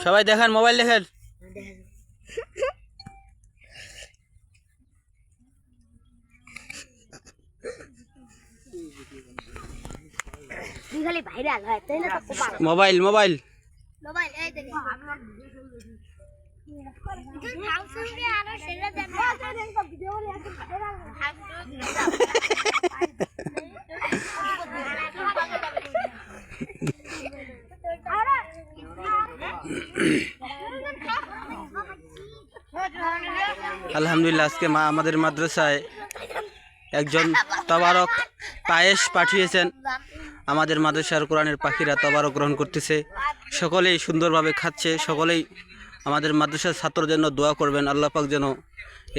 সবাই দেখেন, মোবাইল দেখেন। মোবাইল মোবাইল আলহামদুলিল্লাহ, আজকে আমাদের মাদ্রাসায় একজন তবারক পায়েস পাঠিয়েছেন। আমাদের মাদ্রাসার কোরআনের পাখিরা তবারক গ্রহণ করতেছে, সকলেই সুন্দরভাবে খাচ্ছে। সকলেই আমাদের মাদ্রাসার ছাত্রদের জন্য দোয়া করবেন, আল্লাহ পাক যেন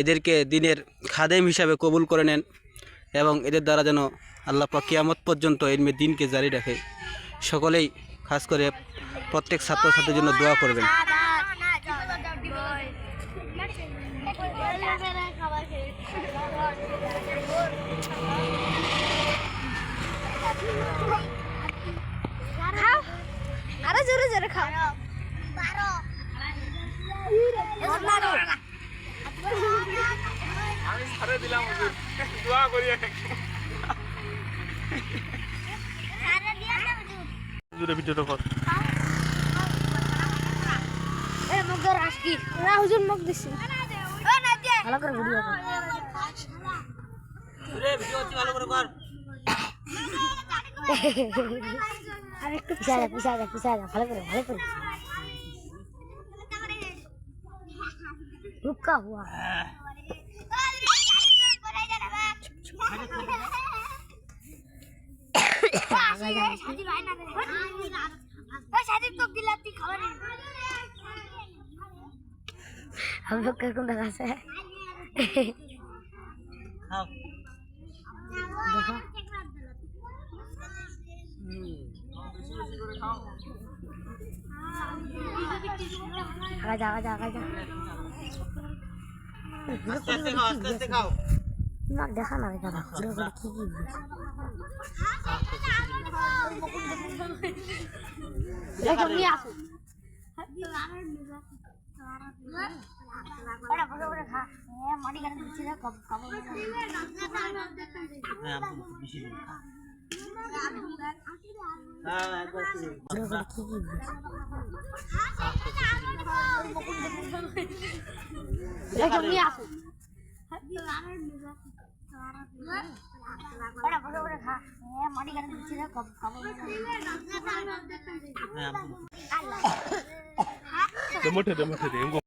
এদেরকে দিনের খাদেম হিসাবে কবুল করে নেন এবং এদের দ্বারা যেন আল্লাহ পাক কিয়ামত পর্যন্ত এলমে দিনকে জারি রাখে। সকলেই খাস করে প্রত্যেক ছাত্রছাত্রীর জন্য দোয়া করবেন। আরো জোরে জোরে খাও। আমি ছাড়ে দিলাম, দোয়া করি। হুজুরের ভিডিওটা কর। এ মুখ ধর আজকি না হুজুর মুখ দিছি। ভালো করে ভিডিও কর। ভিডিও হচ্ছে, ভালো করে কর। আর একটু পিছায় ভালো করে रुका हुआ हम लोग कौन लगा से देखो आजा আস্তে খাও। না দেখা না দেখা ঘুরে ঘুরে কি দেখো নিয়ে আসো বড় বড় বড় খা এ মাটি গান দিচ্ছি না কম কম হ্যাঁ আমি বেশি হ্যাঁ একবার দেখো নিয়ে আসো বড় বড় বড় খা এ মাটি গান দিচ্ছি না কম কম হ্যাঁ মোটে